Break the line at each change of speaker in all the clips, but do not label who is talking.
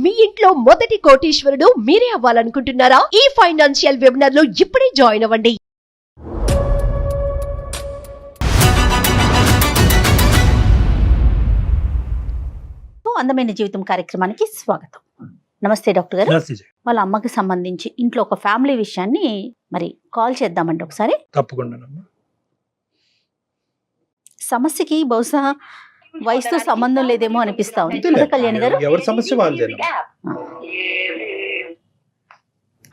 మీ ఇంట్లో మొదటి కోటీశ్వరుడు మీరే అవ్వాలనుకుంటున్నారా? ఈ ఫైనాన్షియల్ వెబినార్ లో ఇప్పుడే జాయిన్ అవ్వండి.
అందమైన జీవితం కార్యక్రమానికి స్వాగతం. నమస్తే డాక్టర్ గారు. వాళ్ళ అమ్మకి సంబంధించి ఇంట్లో ఒక ఫ్యామిలీ విషయాన్ని మరి కాల్ చేద్దామండి ఒకసారి.
తప్పకుండా.
సమస్యకి బహుశా వయసుతో సంబంధం లేదేమో అనిపిస్తా ఉంది కదా కళ్యాణ్ గారు.
ఎవరి సమస్య వాళ్ళదేనా?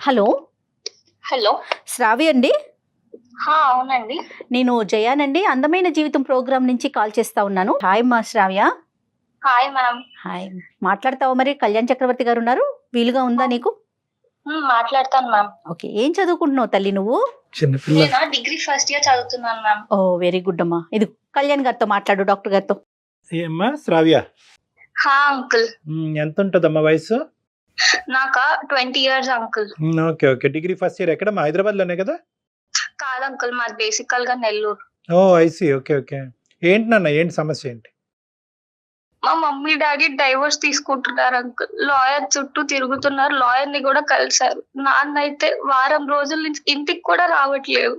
హలో
హలో,
శ్రావ్య అండి.
అవునండి.
నేను జయానండి, అందమైన జీవితం ప్రోగ్రామ్ నుంచి కాల్ చేస్తా ఉన్నాను. హాయ్ మా శ్రావ్య.
Hi ma'am.
హాయ్, మాట్లాడతావా? మరి కళ్యాణ్ చక్రవర్తి గారు ఉన్నారు, వీలుగా ఉందా నీకు?
మాట్లాడతాను మ్యామ్.
ఓకే, ఏం చదువుకుంటున్నావు తల్లి నువ్వు?
చిన్నపిల్ల.
నేను డిగ్రీ ఫస్ట్ ఇయర్ చదువుతున్నాను మ్యామ్.
ఓ వెరీ గుడ్ అమ్మా. ఇది కళ్యాణ్ గారితో మాట్లాడు, డాక్టర్ గారితో.
ఏమ్మా శ్రావ్య,
అంకుల్.
ఎంత ఉంటుందమ్మా వయసు?
నాకా 20 years uncle.
Okay okay. Degree first year ఎక్కడ? హైదరాబాద్ లోనే కదా?
కాదు అంకుల్, మాది బేసికల్ గా నెల్లూరు.
ఓ ఐసి. Okay okay. ఏంటి నాన్న, ఏంటి సమస్య ఏంటి?
మా మమ్మీ డాడీ డైవోర్స్ తీసుకుంటున్నారు అంకుల్. లాయర్ చుట్టూ తిరుగుతున్నారు, లాయర్ ని కూడా కలిశారు. నాన్న అయితే వారం రోజుల నుంచి ఇంటికి కూడా రావట్లేదు.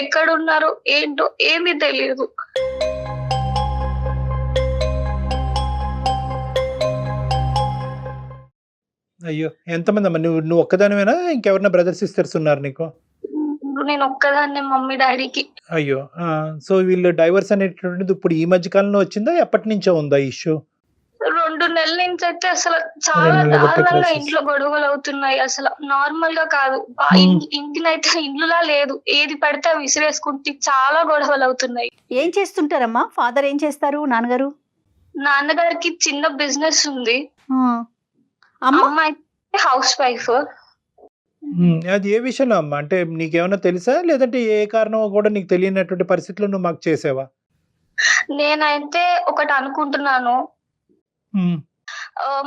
ఎక్కడున్నారో ఏంటో ఏమీ తెలియదు.
అయ్యో, ఎంతమంది అమ్మా? నువ్వు ఒక్కదానివేనా? ఇంకెవరన్నా బ్రదర్స్ సిస్టర్స్ ఉన్నారు నీకు?
నేను ఒక్కదాన్నే మమ్మీ డాడీకి.
అయ్యో. సో వీళ్ళు డైవర్స్ అనేటువంటిది ఇప్పుడు ఈ మధ్య కాలంలో వచ్చిందా, ఎప్పటి నుంచో ఉందా ఇష్యూ?
2 నెలల నుంచి అయితే అసలు చాలా దారుణంగా ఇంట్లో గొడవలు అవుతున్నాయి. అసలు నార్మల్ గా కాదు, ఇంటినైతే ఇల్లులా లేదు, ఏది పడితే విసిరేసుకుంటే చాలా గొడవలు అవుతున్నాయి.
ఏం చేస్తుంటారమ్మా? ఫాదర్ ఏం చేస్తారు? నాన్నగారు?
నాన్నగారికి చిన్న బిజినెస్ ఉంది.
అమ్మ
అమ్మ అయితే హౌస్ వైఫ్.
అది ఏ విషయంలో అమ్మా? అంటే నీకేమైనా తెలుసా, లేదంటే ఏ కారణం కూడా నీకు తెలియనటువంటి పరిస్థితుల్లో నువ్వు మాకు చేసావా?
నేనైతే ఒకటి అనుకుంటున్నాను.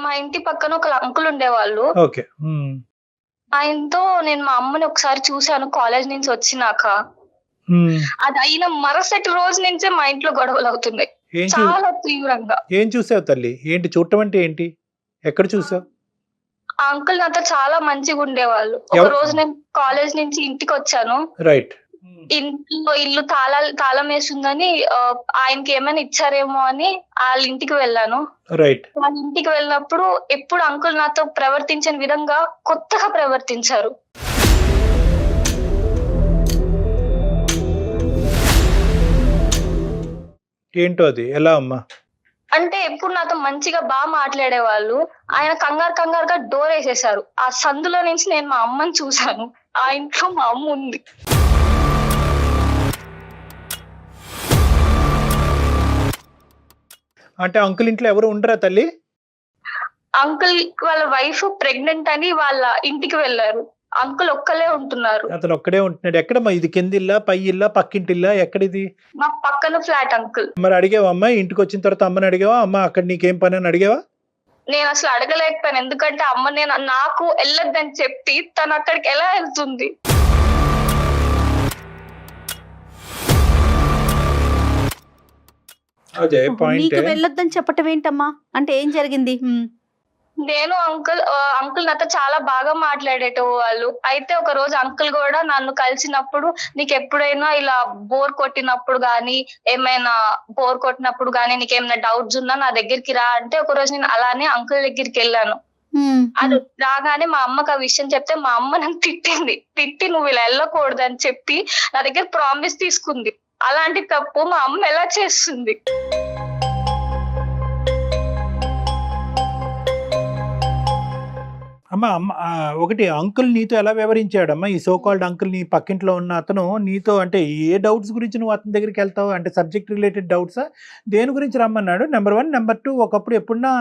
మా ఇంటి పక్కన ఒక అంకుల్ ఉండేవాళ్ళు.
ఓకే.
ఆయనతో నేను మా అమ్మని ఒకసారి చూశాను కాలేజ్ నుంచి వచ్చినాక. అది అయిన మరుసటి రోజు నుంచే మా ఇంట్లో గొడవలు అవుతున్నాయి చాలా తీవ్రంగా.
ఏం చూసావు తల్లి? ఏంటి చూడటం అంటే ఏంటి? ఎక్కడ చూసావు?
ఆ అంకుల్ నాతో చాలా మంచిగా ఉండేవాళ్ళు. ఒక రోజు నేను కాలేజ్ నుంచి ఇంటికి వచ్చాను.
రైట్.
ఇల్లు తాళం వేసిందని ఆయనకి ఏమైనా ఇచ్చారేమో అని వాళ్ళ ఇంటికి వెళ్ళాను.
రైట్.
వాళ్ళ ఇంటికి వెళ్ళినప్పుడు ఎప్పుడు అంకుల్ నాతో ప్రవర్తించిన విధంగా కొత్తగా ప్రవర్తించారు.
ఏంటో అది? ఎలా అమ్మా?
అంటే ఎప్పుడు నాతో మంచిగా బాగా మాట్లాడేవాళ్ళు. ఆయన కంగారుగా డోర్ వేసేసారు. ఆ సందులో నుంచి నేను మా అమ్మని చూశాను. ఆ ఇంట్లో మా అమ్మ ఉంది.
అంటే అంకుల్ ఇంట్లో ఎవరు ఉండరా తల్లి?
అంకుల్ వాళ్ళ వైఫ్ ప్రెగ్నెంట్ అని వాళ్ళ ఇంటికి వెళ్ళారు. అంకుల్ ఒక్కలే ఉంటున్నారు.
అతను ఒక్కడే ఉంటున్నాడు. ఎక్కడమ్మా ఇది? కిందిల్లా, పై ఇల్లా, పక్కింటిల్లా, ఎక్కడిది?
మా పక్కన ఫ్లాట్ అంకుల్.
మరి అడిగావా అమ్మా? ఇంటికి వచ్చిన తర్వాత అమ్మని అడిగావా? అమ్మ అక్కడ నీకేం పని అని అడిగావా?
నేను అసలు అడగలేకపోయాను, ఎందుకంటే అమ్మ నాకు వెళ్ళొద్దని చెప్పి తను అక్కడికి ఎలా వెళ్తుంది?
అదే పాయింట్.
నీకు వెళ్ళొద్దని చెప్పటం ఏంటమ్మా? అంటే ఏం జరిగింది?
నేను అంకుల్ నాతో చాలా బాగా మాట్లాడేటవాళ్ళు. అయితే ఒక రోజు అంకుల్ కూడా నన్ను కలిసినప్పుడు, నీకు ఎప్పుడైనా ఇలా బోర్ కొట్టినప్పుడు గానీ, ఏమైనా బోర్ కొట్టినప్పుడు గానీ నీకేమైనా డౌట్స్ ఉన్నా నా దగ్గరికి రా అంటే, ఒక రోజు నేను అలానే అంకుల్ దగ్గరికి వెళ్ళాను. అది రాగానే మా అమ్మకి ఆ విషయం చెప్తే మా అమ్మ నన్ను తిట్టి నువ్వు ఇలా వెళ్ళకూడదు అని చెప్పి నా దగ్గర ప్రామిస్ తీసుకుంది. అలాంటి తప్పు మా అమ్మ ఎలా చేస్తుంది?
అమ్మా ఒకటి, అంకుల్ నీతో ఎలా వ్యవహరించాడమ్మా? ఈ సో కాల్డ్ అంకుల్, నీ పక్కింట్లో ఉన్న అతను నీతో అంటే ఏ డౌట్స్ గురించి నువ్వు అతని దగ్గరికి వెళ్తావు? అంటే సబ్జెక్ట్ రిలేటెడ్ డౌట్సా? దేని గురించి రమ్మన్నాడు? నెంబర్ 1. నెంబర్ 2, ఒకప్పుడు ఎప్పుడన్నా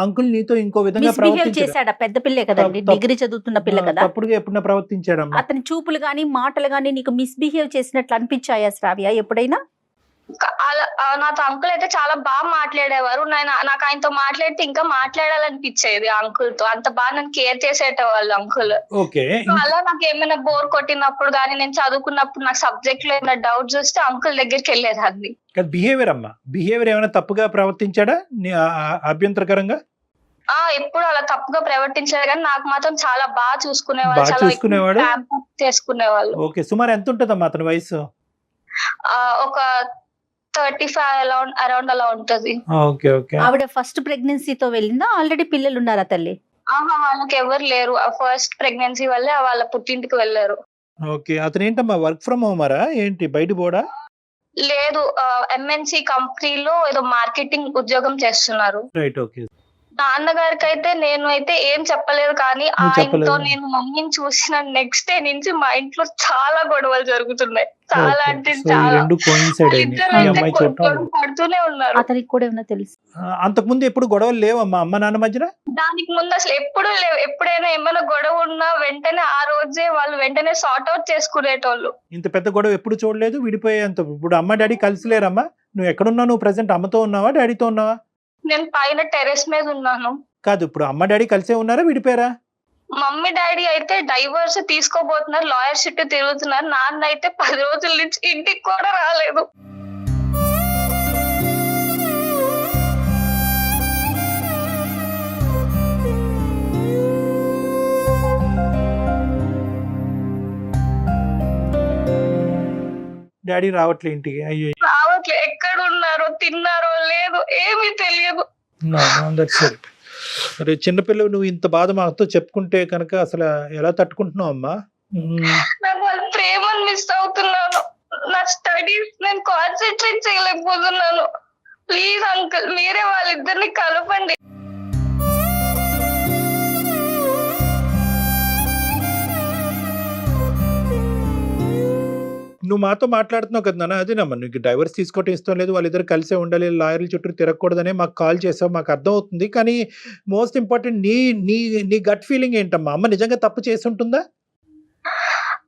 అంకుల్ నీతో ఇంకో విధంగా
చేశాడా? పెద్ద పిల్లే కదండి, డిగ్రీ చదువుతున్న పిల్ల కదా.
అప్పుడు ఎప్పుడన్నా ప్రవర్తించాడమ్మా?
అతని చూపులు గానీ మాటలు గానీ నీకు మిస్బిహేవ్ చేసినట్లు అనిపించాయా శ్రావ్య ఎప్పుడైనా?
నాతో అంకుల్ అయితే చాలా బాగా మాట్లాడేవారు. నాకు ఆయనతో మాట్లాడితే ఇంకా మాట్లాడాలనిపించేది. అంకుల్ తో అంత బాగా నన్ను కేర్ చేసేటవాళ్ళు అంకుల్. అలా నాకు ఏమైనా బోర్ కొట్టినప్పుడు గానీ, నేను చదువుకున్నప్పుడు నాకు సబ్జెక్ట్ లో ఏమైనా డౌట్స్ వస్తే అంకుల్ దగ్గరికి వెళ్ళేదాన్ని.
బిహేవియర్ ఏమైనా తప్పుగా ప్రవర్తించాడా అభ్యంతరకరంగా?
ఎప్పుడు అలా తప్పుగా ప్రవర్తించారు కానీ నాకు మాత్రం చాలా బాగా చూసుకునేవాళ్ళు,
బాగా
చాలా ఎక్కువ
చూసుకునేవాడు?
pamper చేసుకునేవాళ్ళు.
ఓకే, సుమారు ఎంత ఉంటదమ్మా అతని వయసు?
ఒక 35 అరౌండ్ అలా ఉంటది.
Okay okay.
ఆవిడ ఫస్ట్ ప్రెగ్నెన్సీతో వెళ్ళిందా, ఆల్రెడీ పిల్లలు ఉన్నారా తల్లి?
వాళ్ళకి ఎవరు లేరు. ఫస్ట్ ప్రెగ్నెన్సీ వల్లే వాళ్ళ పుట్టింటికి వెళ్ళారు.
ఓకే, అతను ఏంటమ్మా వర్క్ ఫ్రమ్ హోమరా ఏంటి, బయట పోడా?
లేదు, ఎంఎన్సి కంపెనీలో ఏదో మార్కెటింగ్ ఉద్యోగం చేస్తున్నారు.
Right, okay.
నాన్నగారికి అయితే నేను అయితే ఏం చెప్పలేదు కానీ
నువ్వు చెప్పలేదు.
ఆయనతో నేను మమ్మీని చూసిన నెక్స్ట్ డే నుంచి మా ఇంట్లో చాలా గొడవలు జరుగుతున్నాయి. చాలా అంటే
సో ఈ
చాలా.
రెండు కోయిన్సైడ్ అయినాయి.
ఇద్దరు
ఈ
అయితే
అమ్మాయి చూడటం.
గొడవ పడుతూనే ఉన్నారు.
అతనికి కూడా ఏమైనా తెలుసు?
అంతకు ముందు ఎప్పుడు గొడవలు లేవమ్మా అమ్మ నాన్న మధ్యన?
దానికి ముందు అసలు ఎప్పుడు లేవు. ఎప్పుడైనా ఏమైనా గొడవ ఉన్నా వెంటనే ఆ రోజే వాళ్ళు వెంటనే సార్ట్ అవుట్ చేసుకునేటోళ్ళు.
ఇంత పెద్ద గొడవ ఎప్పుడు చూడలేదు. విడిపోయేంత. ఇప్పుడు అమ్మ డాడీ కలిసి లేరమ్మా? నువ్వు ఎక్కడున్నావు? నువ్వు ప్రెసెంట్ అమ్మతో ఉన్నావా డాడీతో ఉన్నావా?
నేను పైన టెర్రస్ మీద ఉన్నాను.
కాదు, ఇప్పుడు అమ్మ డాడీ కలిసే ఉన్నారా, విడిపోయారా?
మమ్మీ డాడీ అయితే డైవర్స్ తీసుకోబోతున్నారు, లాయర్ చుట్టూ తిరుగుతున్నారు. నాన్న అయితే 10 రోజుల నుంచి ఇంటికి కూడా రాలేదు.
డాడీ రావట్లే ఇంటికి? అయ్యో.
రావట్లే. ఎక్కడ ఉన్నారో తిన్నారో లేదు ఏమీ తెలియదు.
అరే చిన్నపిల్లలు, నువ్వు ఇంత బాధ మాతో చెప్పుకుంటే కనుక అసలు ఎలా తట్టుకుంటున్నావు అమ్మా?
నాకు వాళ్ళ ప్రేమను మిస్ అవుతున్నాను. నా స్టడీస్ నేను కాన్సన్ట్రేట్ చేయలేకపోతున్నాను. ప్లీజ్ అంకుల్, మీరే వాళ్ళిద్దరిని కలపండి.
నువ్వు మాతో మాట్లాడుతున్నావు కదా నాన్న, అదేనమ్మా నీకు డైవర్స్ తీసుకోవటం ఇష్టం లేదు, వాళ్ళిద్దరు కలిసే ఉండాలి, లాయర్ల చుట్టూ తిరగకూడదనే మాకు కాల్ చేసావు, మాకు అర్థం అవుతుంది. కానీ మోస్ట్ ఇంపార్టెంట్ నీ నీ నీ గట్ ఫీలింగ్ ఏంటమ్మా? అమ్మ నిజంగా తప్పు చేసి ఉంటుందా?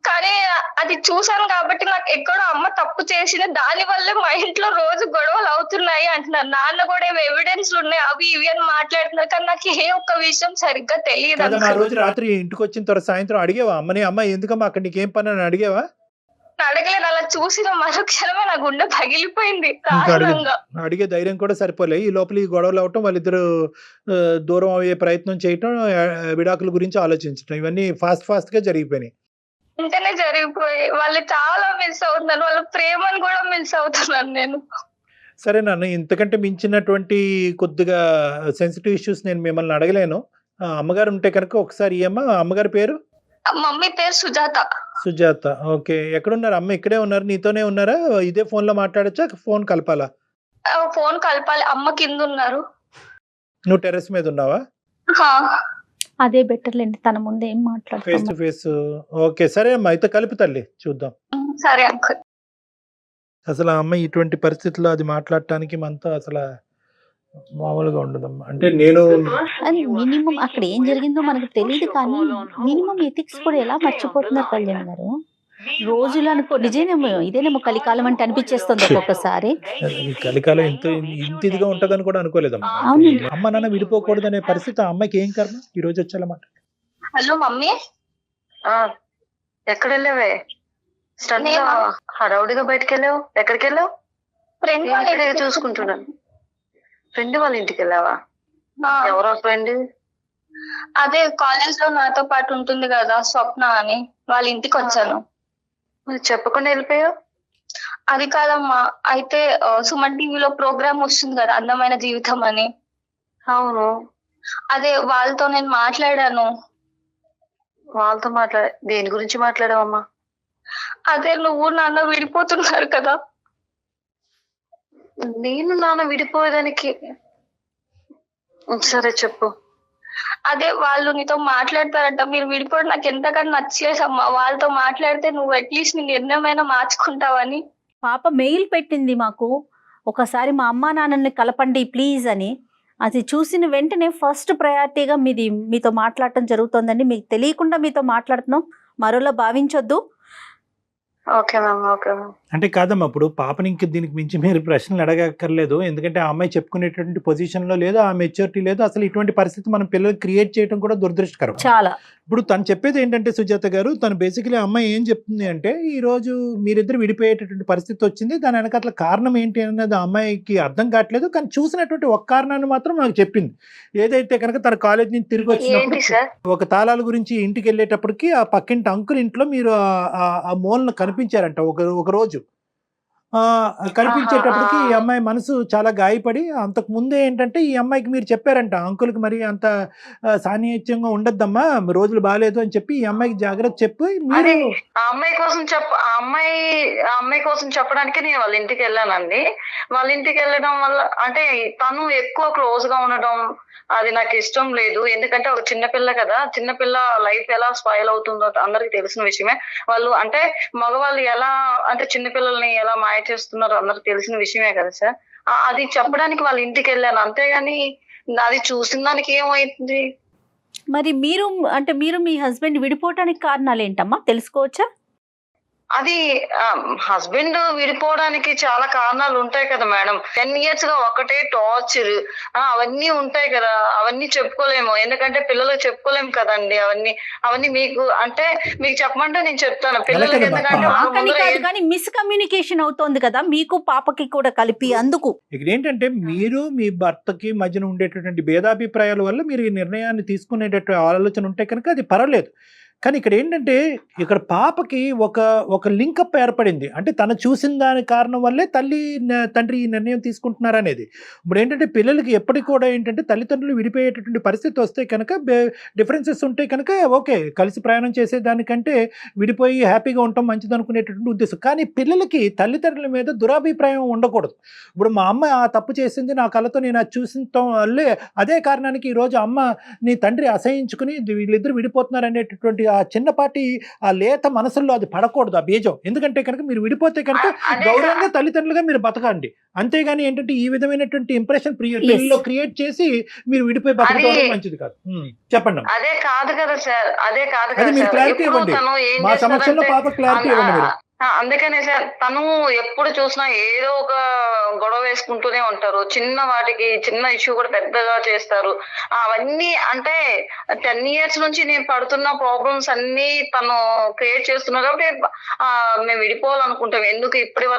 కానీ అది చూసాను కాబట్టి నాకు ఎక్కడో అమ్మ తప్పు చేసింది, దాని వల్లే మా ఇంట్లో రోజు గొడవలు అవుతున్నాయి అంటున్నారు. నాన్న కూడా ఏవో ఎవిడెన్స్లు ఉన్నాయి అవి ఇవి అని మాట్లాడుతున్నారు. కానీ నాకు ఏ ఒక్క విషయం సరిగ్గా తెలియదు.
ఆ రోజు రాత్రి ఇంటికి వచ్చిన తర్వాత సాయంత్రం అడిగేవా అమ్మని, అమ్మ ఎందుకమ్మా అక్కడ నీకేం పని అని అడిగేవా?
అడగలేదు. అలా చూసిన మరుక్షణమే నా గుండె పగిలిపోయింది దారుణంగా.
అడిగే ధైర్యం కూడా సరిపోలే. ఈ లోపల ఈ గొడవలు అవటం, వాళ్ళిద్దరు దూరం అయ్యే ప్రయత్నం చేయటం, విడాకుల గురించి ఆలోచించటం, ఇవన్నీ ఫాస్ట్ గా జరిగిపోయినాయి.
వెంటనే జరిగిపోయి వాళ్ళు చాలా మిస్ అవుతున్నారు. వాళ్ళ ప్రేమను కూడా మిస్ అవుతున్నాను నేను.
సరే నాన్న, ఇంతకంటే మించినటువంటి కొద్దిగా సెన్సిటివ్ ఇష్యూస్ నేను మిమ్మల్ని అడగలేను. అమ్మగారు ఉంటే కనుక ఒకసారి ఇయ్యమ్మా. అమ్మగారి పేరు?
మమ్మీ పేరు సుజాత.
సుజాత, ఓకే. ఎక్కడున్నారు అమ్మ? ఇక్కడే ఉన్నారు, నీతోనే ఉన్నారా? ఇదే ఫోన్ లో మాట్లాడచ్చా, ఫోన్ కలపాలా?
ఫోన్ కలపాలి. అమ్మ కింద ఉన్నారు.
నువ్వు టెర్రస్ మీద ఉన్నావా?
అదే బెటర్ లేండి, తన ముందు ఏం
ఫేస్
మాట్లాడుతున్నాం.
To face. ఓకే సరే అమ్మా, అయితే కలిపి తల్లి చూద్దాం.
సరే అంకుల్.
అసలు ఆ అమ్మాయి ఇటువంటి పరిస్థితుల్లో అది మాట్లాడటానికి మనతో అసలు మామూలుగా ఉండదమ్మా. అంటే నేను
అది మినిమం అక్కడ ఏం జరిగిందో మనకు తెలియదు, కానీ మినిమం ఎథిక్స్ కూడా ఎలా మర్చిపోతున్నారు కళ్యాణ్ గారు. రోజులు అనుకో నిజేనేమో, ఇదేనేమో కలికాలం అంటే అనిపించేస్తుంది ఒక్కొక్కసారి.
ఈ కలికాలం ఇంత ఇదిగా ఉంటదని కూడా అనుకోలేదమ్మా.
అవును.
అమ్మ నాన్న విడిపోకూడదనే పరిస్థితి ఆ అమ్మాయికి ఏం కర్మ ఈ రోజు వచ్చాలన్నమాట.
Hello mummy.
ఎక్కడ వెళ్ళావే? హడావుడిగా బయటకు వెళ్ళావు. ఎక్కడికి వెళ్ళావు?
ఫ్రెండ్
చూసుకుంటున్నాను. ఫ్రెండ్ వాళ్ళ ఇంటికి వెళ్ళావా? ఎవరో ఫ్రెండ్?
అదే కాలేజ్ లో నాతో పాటు ఉంటుంది కదా స్వప్న అని, వాళ్ళ ఇంటికి వచ్చాను.
మరి చెప్పకుండా వెళ్ళిపోయావు?
అది కాదమ్మా, అయితే సుమన్ టీవీలో ప్రోగ్రామ్ వస్తుంది కదా అందమైన జీవితం అని.
అవును.
అదే వాళ్ళతో నేను మాట్లాడాను.
వాళ్ళతో దేని గురించి మాట్లాడావమ్మా?
అదే నువ్వు నాన్న విడిపోతున్నారు కదా.
నేను నాన్న విడిపోయేదానికి? సరే చెప్పు.
అదే వాళ్ళు నీతో మాట్లాడతారంట, మీరు విడిపోవడం నాకు ఎంతగానో నచ్చలేదమ్మా. వాళ్ళతో మాట్లాడితే నువ్వు అట్లీస్ట్ నీ నిర్ణయమైనా మార్చుకుంటావని.
పాప మెయిల్ పెట్టింది మాకు, ఒకసారి మా అమ్మా నాన్నని కలపండి ప్లీజ్ అని. అది చూసిన వెంటనే ఫస్ట్ ప్రయారిటీగా మీతో మాట్లాడటం జరుగుతుందండి. మీకు తెలియకుండా మీతో మాట్లాడుతున్నాం, మరోలా భావించొద్దు.
Okay ma'am, okay ma'am.
అంటే కాదమ్మా, ఇప్పుడు పాపని ఇంక దీనికి మించి మీరు ప్రశ్నలు అడగక్కర్లేదు. ఎందుకంటే ఆ అమ్మాయి చెప్పుకునేటువంటి పొజిషన్‌లో లేదు, ఆ మెచ్యూరిటీ లేదు. అసలు ఇటువంటి పరిస్థితి మనం పిల్లలకి క్రియేట్ చేయడం కూడా దురదృష్టకరం.
చాలా.
ఇప్పుడు తను చెప్పేది ఏంటంటే సుజాత గారు, తను బేసికలీ అమ్మాయి ఏం చెప్తుంది అంటే, ఈరోజు మీరిద్దరు విడిపోయేటటువంటి పరిస్థితి వచ్చింది. దాని వెనకాతల కారణం ఏంటి అన్నది ఆ అమ్మాయికి అర్థం కావట్లేదు. కానీ చూసినటువంటి ఒక్క కారణాన్ని మాత్రం నాకు చెప్పింది. ఏదైతే కనుక తన కాలేజ్ నుంచి తిరిగి
ఏంటి
వచ్చినప్పుడు
సార్?
ఒక తాళాల గురించి ఇంటికి వెళ్ళేటప్పటికి ఆ పక్కింటి అంకుల్ ఇంట్లో మీరు ఆ మూలన కనిపించారంట ఒక రోజు. కనిపించేటప్పటికి ఈ అమ్మాయి మనసు చాలా గాయపడి, అంతకు ముందే ఏంటంటే ఈ అమ్మాయికి మీరు చెప్పారంట, అంకుల్కి మరి అంత సాన్నిహిత్యంగా ఉండద్దమ్మా, రోజులు బాగాలేదు అని చెప్పి ఈ అమ్మాయికి జాగ్రత్త చెప్పి
అదే
మీరు
ఆ అమ్మాయి కోసం చెప్పడానికి నేను వాళ్ళ ఇంటికి వెళ్ళానండి. వాళ్ళ ఇంటికి వెళ్ళడం వల్ల అంటే తను ఎక్కువ క్లోజ్ గా ఉండడం అది నాకు ఇష్టం లేదు. ఎందుకంటే ఒక చిన్నపిల్ల కదా, చిన్నపిల్ల లైఫ్ ఎలా స్పాయిల్ అవుతుందో అందరికి తెలిసిన విషయమే. వాళ్ళు అంటే మగవాళ్ళు ఎలా అంటే చిన్నపిల్లల్ని ఎలా మాయ చేస్తున్నారో అందరికి తెలిసిన విషయమే కదా సార్. అది చెప్పడానికి వాళ్ళ ఇంటికి వెళ్ళాను, అంతేగాని అది చూసిన దానికి ఏమైంది?
మరి మీరు మీ హస్బెండ్ విడిపోవటానికి కారణాలు ఏంటమ్మా, తెలుసుకోవచ్చా?
అది హస్బెండ్ విడిపోవడానికి చాలా కారణాలు ఉంటాయి కదా మేడం. 10 years గా ఒకటే టార్చర్ అవన్నీ ఉంటాయి కదా, అవన్నీ చెప్పుకోలేము. ఎందుకంటే పిల్లలకు చెప్పుకోలేము కదండి. అవన్నీ మీకు అంటే మీకు చెప్పమంటే నేను చెప్తాను పిల్లలకి. ఎందుకంటే వాళ్ళ
కానీ
ముందర
కాదు, కానీ మిస్కమ్యూనికేషన్ అవుతోంది కదా మీకు పాపకి కూడా కలిపి, అందుకు.
ఇక్కడ ఏంటంటే మీరు మీ భర్తకి మధ్యన ఉండేటటువంటి భేదాభిప్రాయాల వల్ల మీరు ఈ నిర్ణయాన్ని తీసుకునేటట్టు ఆలోచన ఉంటే కనుక అది పర్వాలేదు. కానీ ఇక్కడ ఏంటంటే ఇక్కడ పాపకి ఒక లింకప్ ఏర్పడింది. అంటే తను చూసిన దాని కారణం వల్లే తండ్రి ఈ నిర్ణయం తీసుకుంటున్నారనేది. ఇప్పుడు ఏంటంటే పిల్లలకి ఎప్పటికి కూడా ఏంటంటే తల్లిదండ్రులు విడిపోయేటటువంటి పరిస్థితి వస్తే కనుక డిఫరెన్సెస్ ఉంటే కనుక ఓకే, కలిసి ప్రయాణం చేసేదానికంటే విడిపోయి హ్యాపీగా ఉండటం మంచిది అనుకునేటటువంటి ఉద్దేశం. కానీ పిల్లలకి తల్లిదండ్రుల మీద దురాభిప్రాయం ఉండకూడదు. ఇప్పుడు మా అమ్మ ఆ తప్పు చేసింది, నా కళ్ళతో నేను అది చూసిన వల్లే అదే కారణానికి ఈరోజు అమ్మ నీ తండ్రి అసహించుకుని వీళ్ళిద్దరు విడిపోతున్నారు అనేటటువంటి ఆ చిన్నపాటి ఆ లేత మనసుల్లో అది పడకూడదు, ఆ బీజం. ఎందుకంటే కనుక మీరు విడిపోతే కనుక గౌరవంగా తల్లిదండ్రులుగా మీరు బతకండి. అంతేగాని ఏంటంటే ఈ విధమైనటువంటి ఇంప్రెషన్ పిల్లల్లో క్రియేట్ చేసి మీరు విడిపోయి బతకడం మంచిది కాదు. చెప్పండి.
అదే కాదు కదా సార్, అదే కాదు
అది
కదా
మీరు
సార్.
క్లారిటీ
ఇప్పుడు
ఇవ్వండి.
తను ఏం
మా సమస్యల్లో
చేస్తారంటే
పాప క్లారిటీ ఇవ్వండి మీరు.
అందుకనే సార్ తను ఎప్పుడు చూసినా ఏదో ఒక గొడవ వేసుకుంటూనే ఉంటారు. చిన్న వాటికి చిన్న ఇష్యూ కూడా పెద్దగా చేస్తారు. అవన్నీ అంటే 10 years నుంచి నేను పడుతున్న ప్రాబ్లమ్స్ అన్ని తను క్రియేట్ చేస్తున్నారు. కాబట్టి మేము విడిపోవాలనుకుంటాం. ఎందుకు ఇప్పటి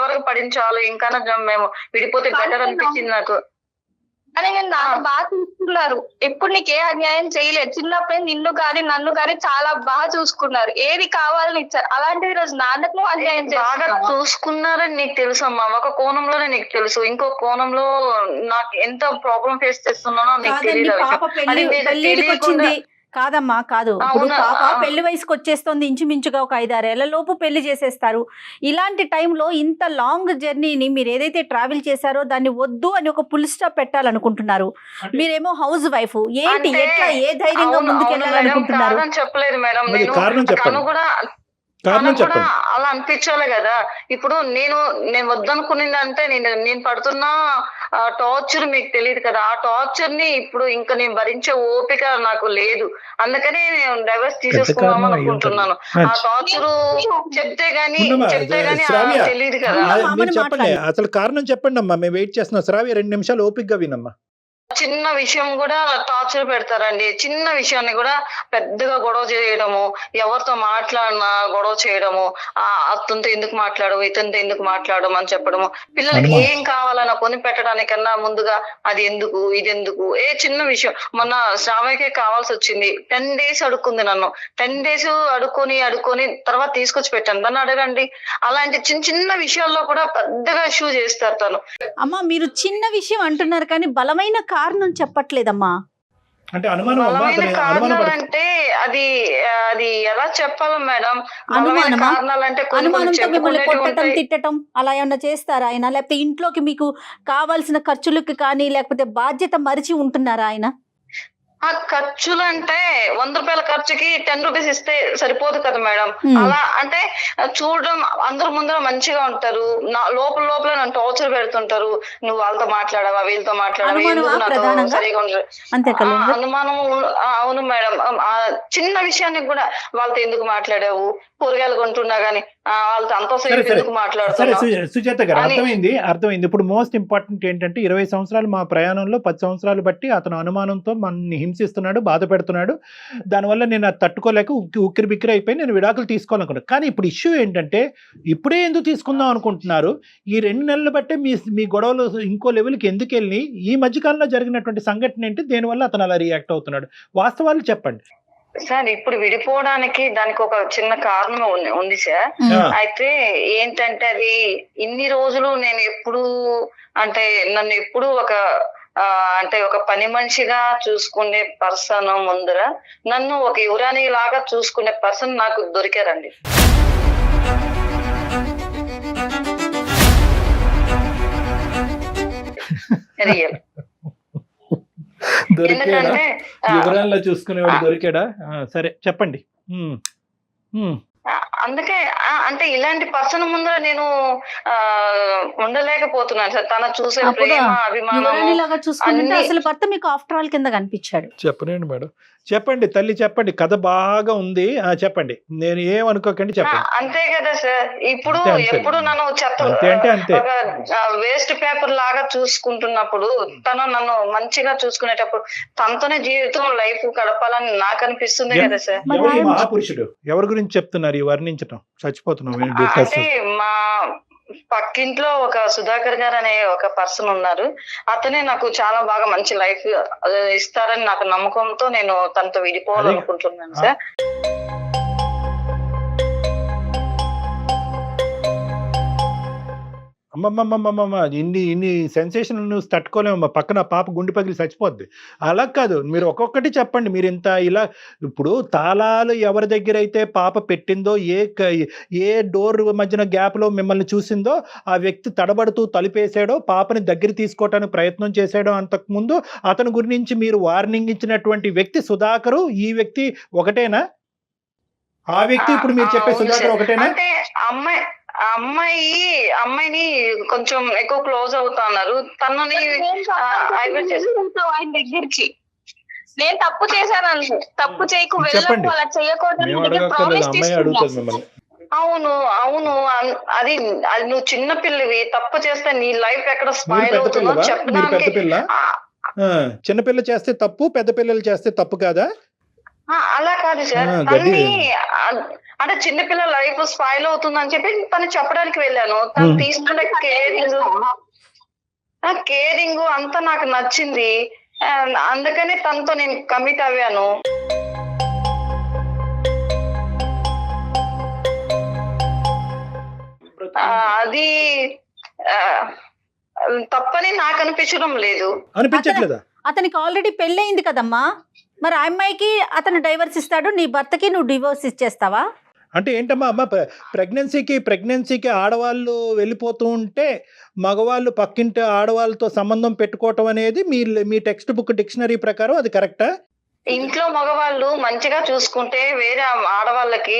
వరకు పడించాలి, ఇంకా మేము విడిపోతే బెటర్ అనిపించింది నాకు.
అని నేను నాకు బాగా చూసుకున్నారు. ఎప్పుడు నీకు ఏ అన్యాయం చేయలేదు. చిన్నప్పుడు నిన్ను కానీ నన్ను కానీ చాలా బాగా చూసుకున్నారు. ఏది కావాలని ఇచ్చారు. అలాంటిది రోజు నాన్నకు అన్యాయం
బాగా చూసుకున్నారని నీకు తెలుసు అమ్మా. ఒక కోణంలోనే నీకు తెలుసు, ఇంకో కోణంలో నాకు ఎంత ప్రాబ్లం ఫేస్ చేస్తున్నానో నీకు తెలియదు.
పాప పెళ్లికి వచ్చింది కాదమ్మా, కాదు. ఇప్పుడు పాప పెళ్లి వయసుకు వచ్చేస్తుంది, ఇంచుమించుగా ఒక 5-6 ఏళ్ల లోపు పెళ్లి చేసేస్తారు. ఇలాంటి టైంలో ఇంత లాంగ్ జర్నీని మీరు ఏదైతే ట్రావెల్ చేశారో దాన్ని వద్దు అని ఒక ఫుల్ స్టాప్ పెట్టాలనుకుంటున్నారు. మీరేమో హౌస్ వైఫ్, ఏంటి ఎట్లా ఏ ధైర్యంగా ముందుకెళ్ళాలనుకుంటున్నారు?
చెప్పలేదు మేడం, అలా అనిపించాలి కదా. ఇప్పుడు నేను వద్దనుకునేది అంటే నేను పడుతున్న టార్చర్ మీకు తెలియదు కదా. ఆ టార్చర్ ని ఇప్పుడు ఇంకా నేను భరించే ఓపిక నాకు లేదు. అందుకనే నేను డైవర్స్ తీసేసుకుందాం అనుకుంటున్నాను. ఆ టార్చర్ చెప్తే గానీ తెలియదు కదా.
చెప్పండి, అసలు కారణం చెప్పండి అమ్మా, మేము వెయిట్ చేస్తున్నాం. శ్రావ్య 2 నిమిషాలు ఓపికగా వినమ్మా.
చిన్న విషయం కూడా టార్చర్ పెడతారండి. చిన్న విషయాన్ని కూడా పెద్దగా గొడవ చేయడము, ఎవరితో మాట్లాడినా గొడవ చేయడము, అతనితో ఎందుకు మాట్లాడము, ఇతనితో ఎందుకు మాట్లాడము అని చెప్పడము. పిల్లలకి ఏం కావాలన్నా కొని పెట్టడానికన్నా ముందుగా అది ఎందుకు ఇది ఎందుకు. చిన్న విషయం మొన్న శ్రావ్యకే కావాల్సి వచ్చింది. 10 days అడుక్కుంది నన్ను. 10 days అడుక్కొని తర్వాత తీసుకొచ్చి పెట్టాను. దాన్ని అడగండి. అలాంటి చిన్న విషయాల్లో కూడా పెద్దగా ఇష్యూ చేస్తారు తను.
అమ్మా మీరు చిన్న విషయం అంటున్నారు కానీ బలమైన కారణం చెప్పట్లేదమ్మా.
అంటే అనుమానం
అంటే అది ఎలా చెప్పాలి మేడం?
అనుమానంతో మిమ్మల్ని కొట్టడం తిట్టడం అలా ఏమన్నా చేస్తారా ఆయన? లేకపోతే ఇంట్లోకి మీకు కావాల్సిన ఖర్చులకి కానీ లేకపోతే బాధ్యత మరిచి ఉంటున్నారా ఆయన?
ఆ ఖర్చులు అంటే 100 రూపాయల ఖర్చుకి 10 రూపీస్ ఇస్తే సరిపోదు కదా మేడం. అలా అంటే చూడడం అందరి ముందర మంచిగా ఉంటారు, లోపల నన్ను టార్చర్ పెడుతుంటారు. నువ్వు వాళ్ళతో మాట్లాడవా, వీళ్ళతో మాట్లాడవా, సరిగా ఉండదు. అనుమానం అవును మేడం. చిన్న విషయానికి కూడా వాళ్ళతో ఎందుకు మాట్లాడావు, కూరగాయలు కొంటున్నా గానీ వాళ్ళతో
సరే
అంతసేపు
సరే
ఎందుకు
సరే
మాట్లాడుతున్నావు
సుజాత గారు,
అని.
అర్థమైంది. ఇప్పుడు మోస్ట్ ఇంపార్టెంట్ ఏంటంటే 20 సంవత్సరాలు మా ప్రయాణంలో 10 సంవత్సరాలు బట్టి అతను అనుమానంతో మనల్ని హింసిస్తున్నాడు, బాధ పెడుతున్నాడు. దానివల్ల నేను అది తట్టుకోలేక ఉక్కిరి బిక్కిరి అయిపోయి నేను విడాకులు తీసుకోవాలనుకున్నాను. కానీ ఇప్పుడు ఇష్యూ ఏంటంటే ఇప్పుడే ఎందుకు తీసుకుందాం అనుకుంటున్నారు? ఈ 2 నెలలు బట్టే మీ గొడవలు ఇంకో లెవెల్కి ఎందుకు వెళ్ళి ఈ మధ్యకాలంలో జరిగినటువంటి సంఘటన ఏంటి, దేనివల్ల అతను అలా రియాక్ట్ అవుతున్నాడు? వాస్తవాలు చెప్పండి.
సార్ ఇప్పుడు విడిపోవడానికి దానికి ఒక చిన్న కారణం ఉంది సార్. అయితే ఏంటంటే అది ఇన్ని రోజులు నేను ఎప్పుడు అంటే నన్ను ఎప్పుడు అంటే ఒక పని మనిషిగా చూసుకునే పర్సన్ ముందర నన్ను ఒక యువరాణి లాగా చూసుకునే పర్సన్ నాకు దొరికారండి. రియల్.
దొరికాడా?
ఎందుకంటే
వివరాల్లో చూసుకునేవాడు దొరికాడా? సరే చెప్పండి.
అందుకే అంటే ఇలాంటి పర్సన్ ముందర నేను ఉండలేకపోతున్నాను సార్. తన చూసే
అప్పుడు
ప్రేమ, అభిమానము
యువరాణి లాగా చూసుకుంటే
అన్ని
అసలు భర్త మీకు ఆఫ్టర్ ఆల్ కింద కనిపించాడు.
చెప్పనండి మేడం, చెప్పండి తల్లి, చెప్పండి. కథ బాగా ఉంది, చెప్పండి. నేను ఏమనుకోకండి, చెప్పండి.
అంతే కదా సార్. ఇప్పుడు
అంతే, అంతే.
ఎప్పుడు నన్ను చెత్త
అంతే అంటే అంతే.
ఒక వేస్ట్ పేపర్ లాగా చూసుకుంటున్నప్పుడు తను నన్ను మంచిగా చూసుకునేటప్పుడు తనతోనే జీవితం లైఫ్ గడపాలని నాకు అనిపిస్తుంది కదా సార్.
ఎవరు ఈ మహాపురుషుడు? ఎవరి గురించి చెప్తున్నారు ఈ వర్ణించటం? చచ్చిపోతున్నాం.
అంటే మా పక్కింట్లో ఒక సుధాకర్ గారు అనే ఒక పర్సన్ ఉన్నారు. అతనే నాకు చాలా బాగా మంచి లైఫ్ ఇస్తారని నాకు నమ్మకంతో నేను తనతో విడిపోవాలనుకుంటున్నాను సార్.
అమ్మమ్మమ్మమ్మ, ఇన్ని సెన్సేషనల్ న్యూస్ తట్టుకోలేమమ్మా. పక్కన పాప గుండె పగిలి చచ్చిపోద్ది. అలా కాదు, మీరు ఒక్కొక్కటి చెప్పండి. మీరు ఇంత ఇలా ఇప్పుడు తాళాలు ఎవరి దగ్గర అయితే పాప పెట్టిందో, ఏ డోర్ మధ్యన గ్యాప్లో మిమ్మల్ని చూసిందో ఆ వ్యక్తి తడబడుతూ తలుపేసాడో, పాపని దగ్గర తీసుకోవటానికి ప్రయత్నం చేశాడో అంతకుముందు అతని గురించి మీరు వార్నింగ్ ఇచ్చినటువంటి వ్యక్తి సుధాకరు, ఈ వ్యక్తి ఒకటేనా? ఆ వ్యక్తి ఇప్పుడు మీరు చెప్పే సుధాకర్ ఒకటేనా?
అంటే అమ్మాయిని కొంచెం ఎక్కువ క్లోజ్ అవుతున్నారు. తనని
ఆయన దగ్గరికి నేను తప్పు చేశాను, తప్పు చేయకు,
చెప్పండి.
వెళ్ళకు, అలా చేయకూడదు.
మేము అడగక్కర్లేదు, అమ్మాయి అడుగుతుంది మిమ్మల్ని.
అవును అది నువ్వు చిన్న పిల్లవి, తప్పు చేస్తే నీ లైఫ్ ఎక్కడ
మీరు
స్పాయిల్
పెద్ద
అవుతుందో
పిల్లవా? మీరు
చెప్పడానికి.
పెద్ద పిల్ల? చిన్నపిల్ల చేస్తే తప్పు, పెద్ద పిల్లలు చేస్తే తప్పు కాదా?
అలా కాదు సార్.
గడ్డి.
తన్ని అంటే చిన్నపిల్ల లైఫ్ స్పాయిల్ అవుతుందని చెప్పి తను చెప్పడానికి వెళ్ళాను. తను తీసుకునే కేరింగ్ అంతా నాకు నచ్చింది. అందుకని తనతో నేను కమిట్ అవ్వాను. అది తప్పని నాకు అనిపించడం లేదు.
అనిపించట్లేదా?
అతనికి ఆల్రెడీ పెళ్ళయింది కదమ్మా, మరి ఆ అమ్మాయికి అతను డైవర్స్ ఇస్తాడు, నీ భర్తకి నువ్వు డివోర్స్ ఇచ్చేస్తావా?
అంటే ఏంటమ్మా అమ్మ, ప్రెగ్నెన్సీకి ఆడవాళ్ళు వెళ్ళిపోతూ ఉంటే మగవాళ్ళు పక్కింటి ఆడవాళ్ళతో సంబంధం పెట్టుకోవటం అనేది మీ టెక్స్ట్ బుక్ డిక్షనరీ ప్రకారం అది కరెక్టా?
ఇంట్లో మగవాళ్ళు మంచిగా చూసుకుంటే వేరే ఆడవాళ్ళకి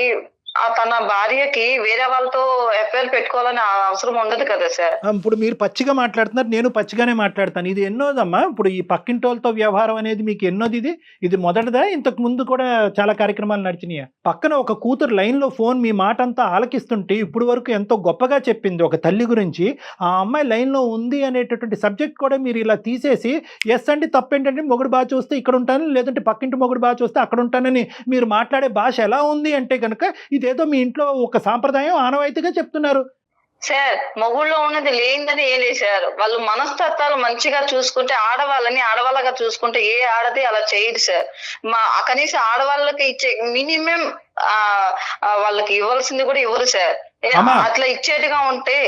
తన భార్యకి వేరే వాళ్ళతో ఎఫ్ఐఆర్ పెట్టుకోవాలని అవసరం ఉండదు కదా సార్.
ఇప్పుడు మీరు పచ్చిగా మాట్లాడుతున్నారు, నేను పచ్చిగానే మాట్లాడతాను. ఇది ఎన్నోదమ్మా? ఇప్పుడు ఈ పక్కింటి వాళ్ళతో వ్యవహారం అనేది మీకు ఎన్నోది? ఇది మొదటిదా? ఇంతకు ముందు కూడా చాలా కార్యక్రమాలు నడిచినాయా? పక్కన ఒక కూతురు లైన్లో ఫోన్ మీ మాట అంతా ఆలకిస్తుంటే ఇప్పుడు వరకు ఎంతో గొప్పగా చెప్పింది ఒక తల్లి గురించి. ఆ అమ్మాయి లైన్లో ఉంది అనేటటువంటి సబ్జెక్ట్ కూడా మీరు ఇలా తీసేసి ఎస్ అండి తప్పేంటంటే మొగుడు బాగా చూస్తే ఇక్కడ ఉంటాను, లేదంటే పక్కింటి మొగుడు బాగా చూస్తే అక్కడ ఉంటానని మీరు మాట్లాడే భాష ఎలా ఉంది అంటే కనుక ఇదేదో మీ ఇంట్లో ఒక సాంప్రదాయం ఆనవాయితీగా చెప్తున్నారు.
సార్ మొగుళ్ళో ఉన్నది లేనిదని ఏం లేదు సార్. వాళ్ళు మనస్తత్వాలు మంచిగా చూసుకుంటే ఆడవాళ్ళని ఆడవాళ్ళగా చూసుకుంటే ఏ ఆడది అలా చేయదు సార్. కనీసం ఆడవాళ్ళకి ఇచ్చే మినిమం వాళ్ళకి ఇవ్వాల్సింది కూడా ఇవ్వరు సార్. అట్లా ఇచ్చేట్టుగా ఉంటే.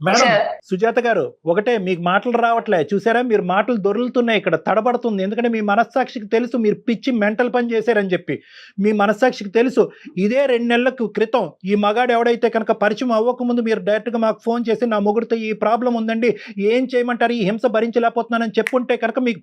మేడం సుజాత గారు, ఒకటే, మీకు మాటలు రావట్లే చూసారా? మీరు మాటలు దొరుకుతున్నాయి, ఇక్కడ తడబడుతుంది. ఎందుకంటే మీ మనస్సాక్షికి తెలుసు మీరు పిచ్చి మెంటల్ పని చేశారని చెప్పి. మీ మనస్సాక్షికి తెలుసు. ఇదే 2 నెలల క్రితం ఈ మగాడు ఎవడైతే కనుక పరిచయం అవ్వకముందు మీరు డైరెక్ట్గా మాకు ఫోన్ చేసి నా మొగుడితో ఈ ప్రాబ్లం ఉందండి, ఏం చేయమంటారు, ఈ హింస భరించలేకపోతున్నానని చెప్పుంటే కనుక మీకు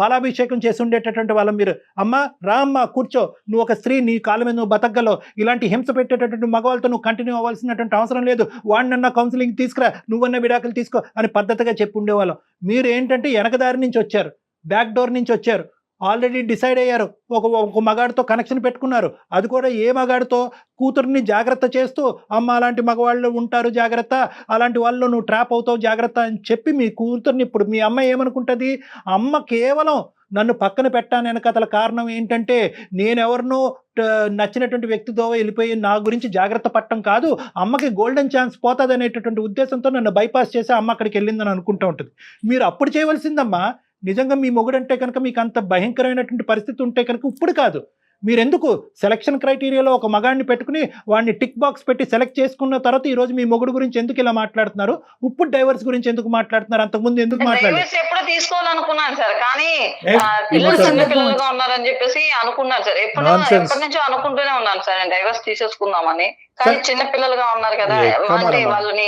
పాలాభిషేకం చేసి ఉండేటటువంటి వాళ్ళం. మీరు అమ్మ రామ్మ కూర్చో, నువ్వు ఒక స్త్రీ, నీ కాళ్ళ మీద నువ్వు బతకగలవు, ఇలాంటి హింస పెట్టేటటువంటి మగవాళ్ళతో నువ్వు కంటిన్యూ అవ్వాల్సినటువంటి అవసరం లేదు, వాడినన్నా కౌన్సిలింగ్ తీసుకురా, నువ్వన్న విడాకులు తీసుకో అని పద్ధతిగా చెప్పి ఉండేవాళ్ళం. మీరు ఏంటంటే వెనకదారి నుంచి వచ్చారు, బ్యాక్ డోర్ నుంచి వచ్చారు. ఆల్రెడీ డిసైడ్ అయ్యారు, ఒక మగాడితో కనెక్షన్ పెట్టుకున్నారు. అది కూడా ఏ మగాడితో? కూతుర్ని జాగ్రత్త చేస్తూ, అమ్మ అలాంటి మగవాళ్ళు ఉంటారు జాగ్రత్త, అలాంటి వాళ్ళు నువ్వు ట్రాప్ అవుతావు జాగ్రత్త అని చెప్పి మీ కూతుర్ని, ఇప్పుడు మీ అమ్మ ఏమనుకుంటుంది? అమ్మ కేవలం నన్ను పక్కన పెట్టాను వెనకతల కారణం ఏంటంటే నేనెవరినో నచ్చినటువంటి వ్యక్తితో వెళ్ళిపోయి నా గురించి జాగ్రత్త పట్టడం కాదు, అమ్మకి గోల్డెన్ ఛాన్స్ పోతుంది అనేటటువంటి ఉద్దేశంతో నన్ను బైపాస్ చేసి అమ్మ అక్కడికి వెళ్ళిందని అనుకుంటూ ఉంటుంది. మీరు అప్పుడు చేయవలసిందమ్మా, నిజంగా మీ మొగుడంటే కనుక మీకు అంత భయంకరమైనటువంటి పరిస్థితి ఉంటే కనుక ఇప్పుడు కాదు, మీరెందుకు సెలక్షన్ క్రైటీరియాలో ఒక మగాడిని పెట్టుకుని వాడిని టిక్ బాక్స్ పెట్టి సెలెక్ట్ చేసుకున్న తర్వాత ఈ రోజు మీ మొగుడు గురించి ఎందుకు ఇలా మాట్లాడుతున్నారు? ఇప్పుడు డైవర్స్ గురించి ఎందుకు మాట్లాడుతున్నారు? అంతకుముందు ఎందుకు మాట్లాడారు?
ఎప్పుడు తీసుకోవాలనుకున్నాను సార్, కానీ పిల్లలు చిన్న పిల్లలుగా ఉన్నారని చెప్పేసి అనుకున్నాను సార్. ఎప్పటి నుంచో అనుకుంటూనే ఉన్నాను సార్ నేను డైవర్స్ తీసేసుకుందామని, కానీ చిన్న పిల్లలుగా ఉన్నారు కదా అంటే వాళ్ళని.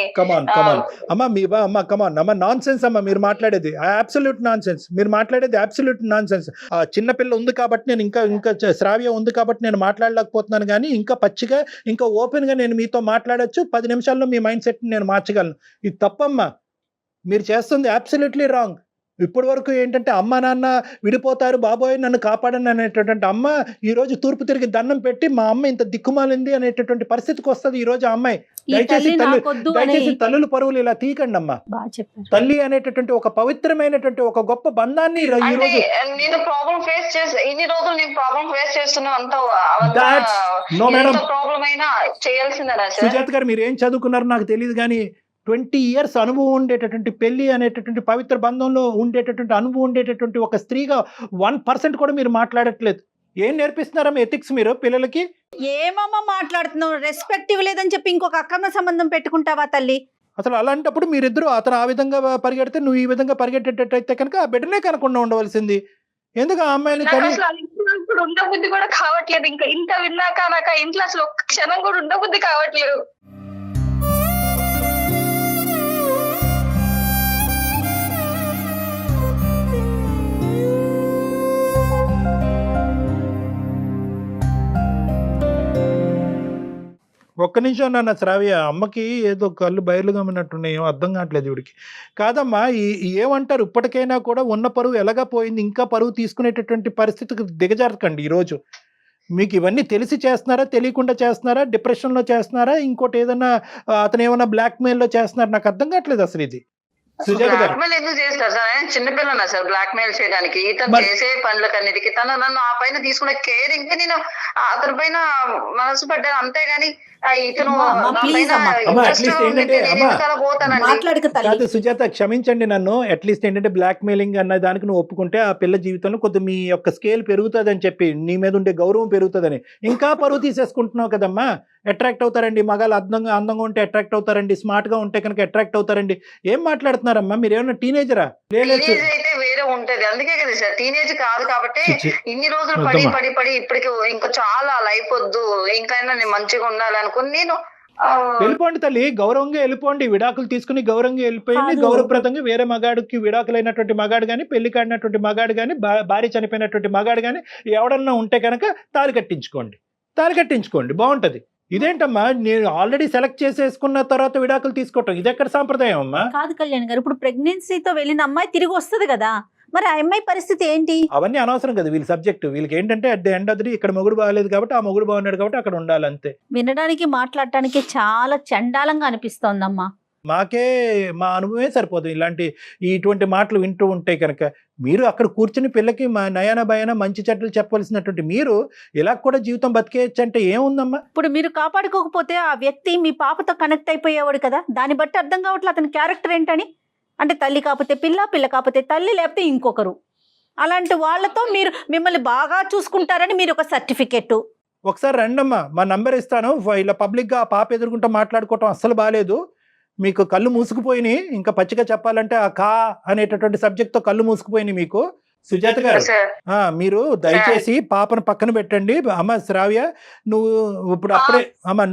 అమ్మా నాన్ సెన్స్ అమ్మా మీరు మాట్లాడేది, అబ్సల్యూట్ నాన్ సెన్స్. మీరు మాట్లాడేది అబ్సల్యూట్ నాన్ సెన్స్. చిన్న పిల్ల ఉంది కాబట్టి నేను ఇంకా శ్రావ్య ఉంది కాబట్టి నేను మాట్లాడలేకపోతున్నాను, కానీ ఇంకా పచ్చిగా ఇంకా ఓపెన్ గా నేను మీతో మాట్లాడొచ్చు. 10 నిమిషాల్లో మీ మైండ్ సెట్ నేను మార్చగలను. ఇది తప్పమ్మా, మీరు చేస్తుంది అబ్సల్యూట్లీ రాంగ్. ఇప్పటి వరకు ఏంటంటే అమ్మ నాన్న విడిపోతారు, బాబోయ్ నన్ను కాపాడని అనేటటువంటి అమ్మ ఈ రోజు తూర్పు తిరిగి దండం పెట్టి మా అమ్మ ఇంత దిక్కుమాలింది అనేటటువంటి పరిస్థితికి వస్తుంది ఈ రోజు ఆ అమ్మాయి. దయచేసి తల్లుల పరువులు ఇలా తీయకండి అమ్మా. తల్లి అనేటటువంటి ఒక పవిత్రమైనటువంటి ఒక గొప్ప బంధాన్ని ఈ రోజు
నేను ప్రాబ్లం ఫేస్ చేసి ఇన్ని రోజులు నేను ప్రాబ్లం ఫేస్ చేస్తున్నా అంత ప్రాబ్లం అయినా చేయాల్సిందేనా
సుజాత గారు? మీరు ఏం చదువుకున్నారో నాకు తెలియదు, కానీ 20 years అనుభవం ఉండేటటువంటి పెళ్లి అనేటటువంటి పవిత్ర బంధంలో ఉండేటటువంటి అనుభవం ఉండేటటువంటి ఒక స్త్రీగా 1% కూడా మీరు మాట్లాడట్లేదు. ఏం నేర్పిస్తున్నారమ్మా ఎథిక్స్ మీరు పిల్లలకి?
ఏమమ్మా మాట్లాడుతున్నావు? రెస్పెక్టివ్ లేదని చెప్పి ఇంకొక అక్రమ సంబంధం పెట్టుకుంటావా తల్లి?
అసలు అలాంటప్పుడు మీరిద్దరు, అతను ఆ విధంగా పరిగెడితే నువ్వు ఈ విధంగా పరిగెట్టేటట్టయితే కనుక ఆ బిడ్డనే కనకుండా ఉండవలసింది. ఎందుకు ఆ అమ్మాయిని
ఇప్పుడు ఉండబుద్ధి కూడా కావట్లేదు. ఇంకా ఇంత విన్నాక నాకు ఇంట్లో అసలు ఒక్క క్షణం కూడా ఉండబుద్ధి కావట్లేదు.
ఒక్క నిమిషం నాన్న శ్రావ్య, అమ్మకి ఏదో కళ్ళు బయలు గమ్మినట్టున్నాయి, ఏమో అర్థం కావట్లేదు ఇవిడికి. కాదమ్మా, ఏమంటారు, ఇప్పటికైనా కూడా ఉన్న పరువు ఎలాగా పోయింది, ఇంకా పరువు తీసుకునేటటువంటి పరిస్థితికి దిగజారకండి. ఈరోజు మీకు ఇవన్నీ తెలిసి చేస్తున్నారా, తెలియకుండా చేస్తున్నారా, డిప్రెషన్లో చేస్తున్నారా, ఇంకోటి ఏదైనా అతను ఏమైనా బ్లాక్మెయిల్లో చేస్తున్నారా? నాకు అర్థం కావట్లేదు అసలు ఇది.
బ్లాక్మెయిల్ ఎందుకు చేస్తారు సార్? ఆయన చిన్నపిల్లనా సార్ బ్లాక్మెయిల్ చేయడానికి? ఇతను చేసే పనులకన్నిటికీ తను నన్ను ఆ పైన తీసుకునే కేరింగ్ కి నేను అతని పైన మనసు పడ్డాను, అంతేగాని ఇతను
సుజాత క్షమించండి నన్ను. అట్లీస్ట్ ఏంటంటే బ్లాక్ మెయిలింగ్ అన్న దానికి నువ్వు ఒప్పుకుంటే ఆ పిల్ల జీవితంలో కొద్దిగా మీ యొక్క స్కేల్ పెరుగుతుంది అని చెప్పి, నీ మీద ఉండే గౌరవం పెరుగుతుందని. ఇంకా పరువు తీసేసుకుంటున్నావు కదమ్మా. అట్రాక్ట్ అవుతారండి మగాళ్ళు, అందంగా ఉంటే అట్రాక్ట్ అవుతారండి, స్మార్ట్ గా ఉంటే కనుక అట్రాక్ట్ అవుతారండి. ఏం మాట్లాడుతున్నారమ్మా మీరు? ఏమన్నా టీనేజరా?
అయితే వేరే ఉంటది, అందుకే కదా సార్ టీనేజ్ కాదు కాబట్టి ఇన్ని రోజులు పడి ఇప్పటికి ఇంకా చాలా లైఫ్ వద్దు, ఇంకైనా నేను మంచిగా ఉండాలి అనుకుని నేను
వెళ్ళిపోండి తల్లి, గౌరవంగా వెళ్ళిపోండి. విడాకులు తీసుకుని గౌరవంగా వెళ్ళిపోయింది, గౌరవప్రదంగా వేరే మగాడికి విడాకులైనటువంటి మగాడు కానీ, పెళ్లి కాడినటువంటి మగాడు కానీ, భార్య చనిపోయినటువంటి మగాడు కానీ ఎవడన్నా ఉంటే కనుక తాళి కట్టించుకోండి, బాగుంటది. ఇదేంటమ్మా, నేను ఆల్రెడీ సెలెక్ట్ చేసేసుకున్న తర్వాత విడాకులు తీసుకోవటం ఇది ఎక్కడ సాంప్రదాయం అమ్మా?
కాదు కళ్యాణ్ గారు, ఇప్పుడు ప్రెగ్నెన్సీతో వెళ్ళిన అమ్మాయి తిరిగి వస్తుంది కదా, మరి ఆ అమ్మాయి పరిస్థితి ఏంటి?
అవన్నీ అనవసరం కదా వీళ్ళ సబ్జెక్ట్. వీళ్ళకి ఏంటంటే at the end of the day ఇక్కడ మొగుడు బాగాలేదు కాబట్టి ఆ మొగుడు బాగున్నాడు కాబట్టి అక్కడ ఉండాలి అంతే.
వినడానికి మాట్లాడటానికి చాలా చండాలంగా అనిపిస్తోందమ్మా.
మాకే మా అనుభవమే సరిపోదు ఇటువంటి మాటలు వింటూ ఉంటే కనుక. మీరు అక్కడ కూర్చుని పిల్లకి మా నయాన భయాన మంచి చెడ్డలు చెప్పవలసినటువంటి మీరు ఇలా కూడా జీవితం బతికేయచ్చు అంటే ఏముందమ్మా?
ఇప్పుడు మీరు కాపాడుకోకపోతే ఆ వ్యక్తి మీ పాపతో కనెక్ట్ అయిపోయేవాడు కదా, దాన్ని బట్టి అర్థం కావట్లేదు అతని క్యారెక్టర్ ఏంటని. అంటే తల్లి కాకపోతే పిల్ల కాకపోతే తల్లి, లేకపోతే ఇంకొకరు. అలాంటి వాళ్ళతో మిమ్మల్ని బాగా చూసుకుంటారని మీరు ఒక సర్టిఫికెట్.
ఒకసారి రండమ్మా, మా నంబర్ ఇస్తాను. ఇలా పబ్లిక్గా ఆ పాప ఎదుర్కొంటూ మాట్లాడుకోవటం అస్సలు బాగాలేదు. మీకు కళ్ళు మూసుకుపోయినాయి. ఇంకా పచ్చిగా చెప్పాలంటే ఆ కా అనేటటువంటి సబ్జెక్ట్తో కళ్ళు మూసుకుపోయినాయి మీకు. సుజాత గారు, మీరు దయచేసి పాపను పక్కన పెట్టండి. అమ్మ శ్రావ్య, నువ్వు ఇప్పుడు అప్పుడే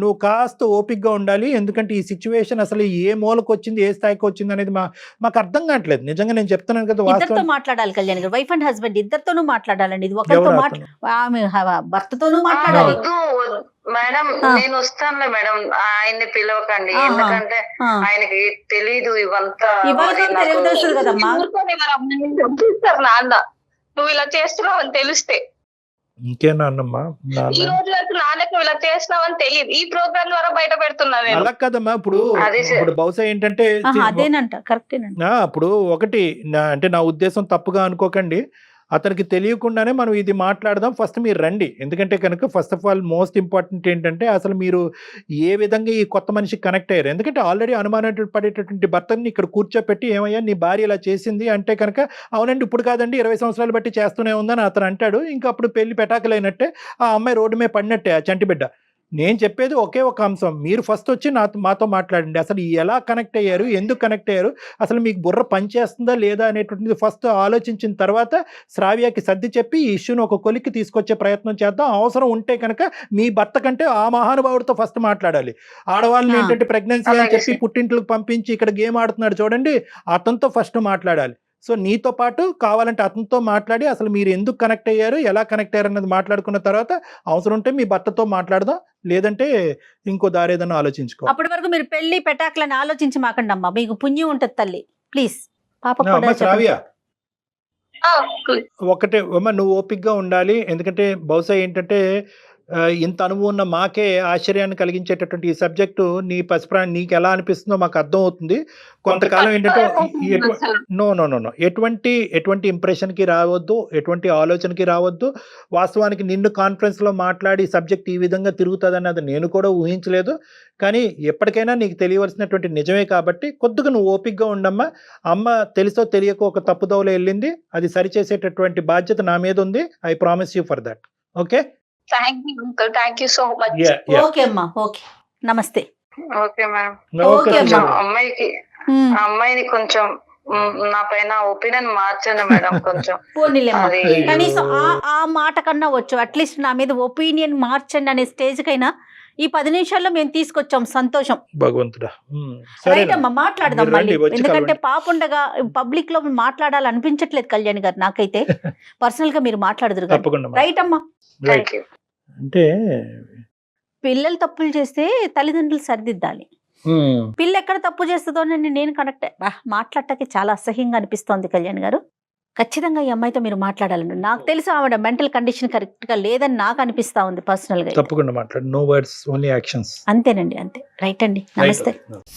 నువ్వు కాస్త ఓపిక్గా ఉండాలి. ఎందుకంటే ఈ సిచ్యువేషన్ అసలు ఏ మూలకు వచ్చింది, ఏ స్థాయికి వచ్చింది అనేది మాకు అర్థం కావట్లేదు. నిజంగా నేను చెప్తున్నాను కదా,
ఇద్దరితో మాట్లాడాలి కళ్యాణ్ గారు, వైఫ్ అండ్ హస్బెండ్ ఇద్దరితోనూ మాట్లాడాలండి. ఇది ఒకరితో భర్తతోనూ మాట్లాడాలి.
మేడం నేను వస్తానులే మేడం, ఆయన్ని పిలవకండి, ఎందుకంటే ఆయనకి తెలీదు ఇవంతా.
నాన్న నువ్వు ఇలా చేస్తున్నావు అని తెలిస్తే.
ఇంకేనా అన్నమ్మా
ఈ
నాన్న
రోజు వరకు నాన్నకు నువ్వు ఇలా చేస్తున్నావు అని తెలియదు, ఈ ప్రోగ్రామ్ ద్వారా బయట పెడుతున్నా నేను.
అలా కదమ్మా ఇప్పుడు
అదే సార్.
ఇప్పుడు బహుశా ఏంటంటే
అదేనంట, కరెక్టేనంట.
ఇప్పుడు ఒకటి అంటే నా ఉద్దేశం తప్పుగా అనుకోకండి, అతనికి తెలియకుండానే మనం ఇది మాట్లాడదాం, ఫస్ట్ మీరు రండి. ఎందుకంటే కనుక first of all most important ఏంటంటే అసలు మీరు ఏ విధంగా ఈ కొత్త మనిషికి కనెక్ట్ అయ్యారు. ఎందుకంటే ఆల్రెడీ అనుమానం పడేటటువంటి భర్తని ఇక్కడ కూర్చోపెట్టి ఏమయ్యా నీ భార్య ఇలా చేసింది అంటే కనుక అవునండి ఇప్పుడు కాదండి 20 సంవత్సరాలు బట్టి చేస్తూనే ఉందని అతను అంటాడు. ఇంకా అప్పుడు పెళ్లి పెటాకులైనట్టే, ఆ అమ్మాయి రోడ్డు మీద పడినట్టే ఆ చంటి బిడ్డ. నేను చెప్పేది ఒకే ఒక అంశం, మీరు ఫస్ట్ వచ్చి మాతో మాట్లాడండి. అసలు ఎలా కనెక్ట్ అయ్యారు, ఎందుకు కనెక్ట్ అయ్యారు, అసలు మీకు బుర్ర పనిచేస్తుందా లేదా అనేటువంటిది ఫస్ట్ ఆలోచించిన తర్వాత శ్రావ్యకి సర్ది చెప్పి ఈ ఇష్యూని ఒక కొలిక్కి తీసుకొచ్చే ప్రయత్నం చేద్దాం. అవసరం ఉంటే కనుక మీ భర్త కంటే ఆ మహానుభావుడితో ఫస్ట్ మాట్లాడాలి. ఆడవాళ్ళని ఏంటంటే ప్రెగ్నెన్సీ అని చెప్పి పుట్టింట్లకు పంపించి ఇక్కడ గేమ్ ఆడుతున్నాడు చూడండి, అతనితో ఫస్ట్ మాట్లాడాలి. సో నీతో పాటు కావాలంటే అతనితో మాట్లాడి అసలు మీరు ఎందుకు కనెక్ట్ అయ్యారు, ఎలా కనెక్ట్ అయ్యారు అన్నది మాట్లాడుకున్న తర్వాత అవసరం ఉంటే మీ భర్తతో మాట్లాడదాం, లేదంటే ఇంకో దారి ఏదైనా ఆలోచించుకో.
అప్పటి వరకు మీరు పెళ్లి పెటాకులని ఆలోచించి మాకండి అమ్మా, మీకు పుణ్యం ఉంటది తల్లి. ప్లీజ్ పాప
అమ్మ శ్రావ్య
ఆ,
ఒకటే అమ్మ, నువ్వు ఓపిక్గా ఉండాలి. ఎందుకంటే బహుశా ఏంటంటే ఇంత అనుభవం ఉన్న మాకే ఆశ్చర్యాన్ని కలిగించేటటువంటి ఈ సబ్జెక్టు నీ పసిప్రాణి నీకు ఎలా అనిపిస్తుందో మాకు అర్థం అవుతుంది. కొంతకాలం ఏంటంటే నో ఎటువంటి ఇంప్రెషన్కి రావద్దు, ఎటువంటి ఆలోచనకి రావద్దు. వాస్తవానికి నిన్ను కాన్ఫరెన్స్లో మాట్లాడి సబ్జెక్ట్ ఈ విధంగా తిరుగుతుందని అది నేను కూడా ఊహించలేదు. కానీ ఎప్పటికైనా నీకు తెలియవలసినటువంటి నిజమే కాబట్టి కొద్దిగా నువ్వు ఓపిక్గా ఉండమ్మా. అమ్మ తెలుసో తెలియకో ఒక తప్పుదోవలో వెళ్ళింది, అది సరిచేసేటటువంటి బాధ్యత నా మీద ఉంది. I promise you for that. Okay,
thank you uncle, thank you so much.
Okay అమ్మా, ఓకే, నమస్తే.
Okay madam.
ఓకే
కొంచెం
అమ్మా.
ఆ అమ్మాయిని కొంచెం నా పైన ఒపీనియన్ మార్చండి మేడం కొంచెం.
పోనీలేమ్మా,
అది
కనీసం ఆ మాట కన్నా వచ్చు. అట్లీస్ట్ నా మీద ఒపీనియన్ మార్చండి అనే స్టేజ్ కైనా ఈ 10 నిమిషాల్లో మేము తీసుకొచ్చాం. సంతోషం
భగవంతుడా.
రైట్ అమ్మా, మాట్లాడదాం
మీరు
మళ్ళీ.
రండి, వచ్చి
ఎందుకంటే
కలవండి.
పాపుండగా పబ్లిక్ లో మాట్లాడాలనిపించట్లేదు కళ్యాణ్ గారు నాకైతే. పర్సనల్ గా మీరు మాట్లాడదురు.
తప్పకుండా
రైట్ అమ్మా.
Thank you.
అంటే
పిల్లలు తప్పులు చేస్తే తల్లిదండ్రులు సరిదిద్దాలి. పిల్ల ఎక్కడ తప్పు చేస్తుందో నేను కనెక్ట్ మాట్లాడటానికి చాలా అసహ్యంగా అనిపిస్తోంది కళ్యాణ్ గారు. ఖచ్చితంగా ఈ అమ్మాయితో మీరు మాట్లాడాలండి. నాకు తెలుసు ఆవిడ మెంటల్ కండిషన్ కరెక్ట్ గా లేదని నాకు అనిపిస్తా ఉంది పర్సనల్ గా.
తప్పకుండా మాట్లాడు, నో వర్డ్స్ ఓన్లీ యాక్షన్స్.
అంతేనండి, అంతే. రైట్ అండి, నమస్తే.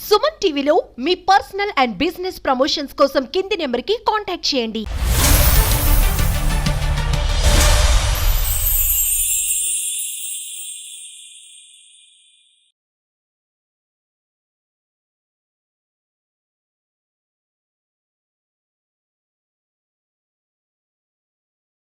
సుమన్ టీవీలో మీ పర్సనల్ అండ్ బిజినెస్ ప్రమోషన్స్ కోసం కింది నెంబర్కి కాంటాక్ట్ చేయండి.